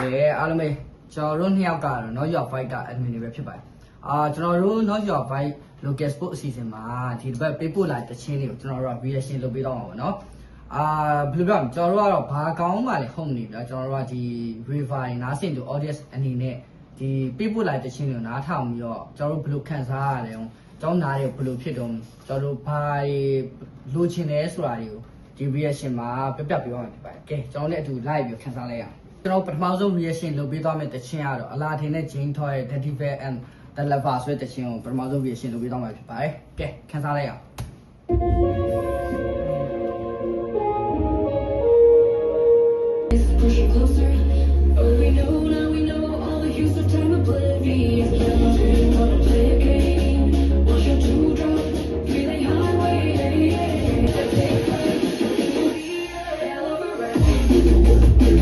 အားလုံးပဲကျွန်တော်တို့နှစ်ယောက်ကတော့ Not Your Fight က admin တွေပဲဖြစ်ပါတယ်ကျွန်တော်တို့ Not Your Fight local sport အစီအစဉ်မှာဒီတစ်ပတ်ပေးပို့လာတဲ့ချင်းတွေကိုကျွန်တော်တို့က reaction လုပ်ပေးတော့မှာပေါ့နော်ဘယ်လိုပြောမလဲကျွန်တော်တို့ကတော့ဘာကောင်းမှလည်းဟုတ်နေပြီလားကျွန်တော်တို့ကဒီ river နားဆင်သူ audience အနေနဲ့ဒီပေးပို့လာတဲ့ချင်းတွေကိုနားထောင်ပြီးတော့ကျွန်တော်တို့ဘယ်လိုခံစားရလဲကျွန်တော်နားတွေဘယ်လိုဖြစ်တော့ကျွန်တော်တို့ဘာလိုချင်လဲဆိုတာတွေကိုဒီ reaction မှာပြပြပြောရမှာဖြစ်ပါတယ်ကဲကျွန်တော်လည်းအတူ live ပြီးခန်းစားလိုက်ရအောင်ကျွန်တော်ပထမဆုံး reaction လုပ်ပေးသွားမယ့်တခြင်းကတော့အလာထင်နဲ့ Jane Toy The Devil and The Lover ဆိုတဲ့တခြင်းကိုပထမဆုံး reaction လုပ်ပေးသွားမှာဖြစ်ပါတယ်ကဲခန်းစားလိုက်ရအောင် Pushing closer, oh we know now we know all the use of time oblivious. Wanna play a game, watch your two drop, feeling highway. Take flight, it'll be a hell of a ride.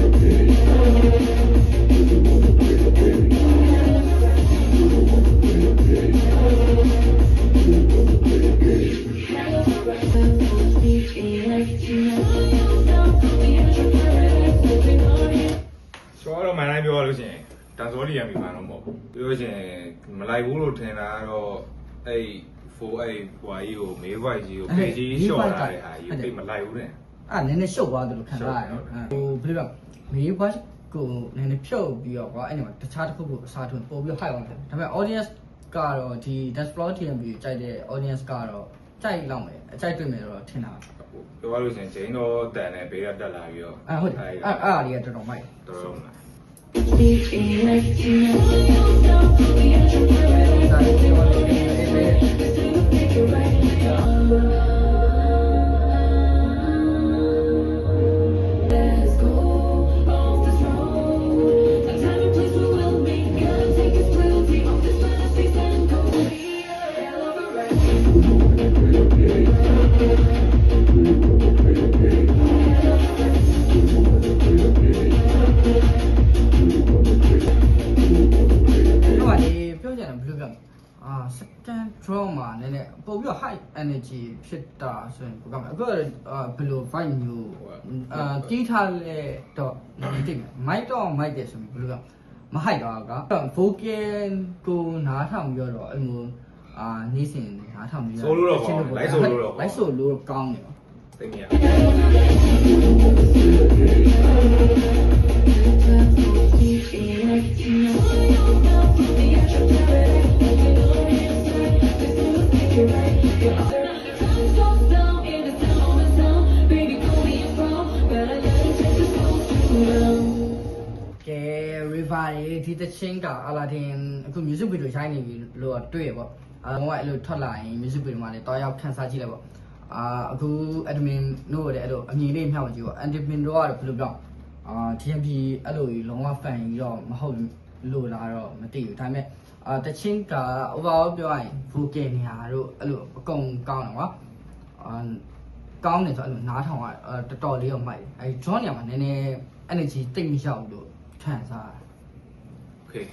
တော့မှန်တိုင်းပြောရလို့ရှိရင်ဒါစောလီရမိမှန်တော့မဟုတ်ဘူးပြောလို့ရှိရင်မလိုက်ဘူးလို့ထင်တာကတော့အဲ့4အဲ့ဟွာကြီးကိုမေးဘိုက်ကြီးကိုပေကြီးလျှော့လာတဲ့ဟာကြီးကိုမလိုက်ဘူးတဲ့အဲ့နည်းနည်းရှုပ်သွားတယ်လို့ခံစားရတယ်ဟိုဘယ်လိုလဲမေးဘိုက်ကိုနည်းနည်းဖြုတ်ပြီးတော့ကွာအဲ့ဒီမှာတခြားတစ်ခုခုအစားထိုးပို့ပြီး high အောင်တယ်ဒါပေမဲ့ audience ကတော့ဒီ dance floor TMB ကြိုက်တဲ့ audience ကတော့ကြိုက်လောက်မယ်အကြိုက်တွေ့မယ်တော့ထင်တာပြောရလို့ရှိရင်ဂျိန်းတော့တန်နဲ့ဘေးကတက်လာပြီးတော့ဟုတ်တယ်အဲ့ဒီကတော်တော်မိုက်တော်တော်မိုက်second draw မှာနည်းနည်းပို့ပြီးတော့ high energy ဖြစ်တာဆိုရင်ဘာမှအခုဘယ်လို vibe မျိုးတီးထားလဲတော့နည်းနည်းသိမယ် mic တော့ mic တယ်ဆိုရင်ဘယ်လိုမ high တော့က vocal ကိုနားထောင်ပြီးတော့အဲ့လိုနေ့စဉ်နားထောင်ပြီးတော့ဆိုလို့တော့လိုက်ဆိုလို့တော့လိုက်ဆိုလို့ကောင်းတယ်သိမြင်ဒီတချင်းကအလာတင်အခု music video ရိုက်နေပြီလို့တွေ့ရပေါ့ဘုံကအဲ့လိုထွက်လာရင် music video မှာလည်းတောက်ရောက်ခန်းစားကြည့်လိုက်ပေါ့အခု admin တို့လည်းအဲ့လိုအမြင်လေးမျှောက်ကြည့်ပေါ့ admin တို့ကတော့ဘယ်လိုပြောTMP အဲ့လိုလုံးဝ fan ကြီးတော့မဟုတ်လို့လားတော့မသိဘူးဒါပေမဲ့တချင်းက overall ပြောရရင် vocal နေရာတို့အဲ့လိုအကုန်ကောင်းတယ်ကွာကောင်းတယ်ဆိုအဲ့လိုနားထောင်ရတော်တော်လေးတော့မိုက်အဲ့ draw နေရာမှာနည်းနည်း energy တိတ်မရောက်လို့ခံစားOkay.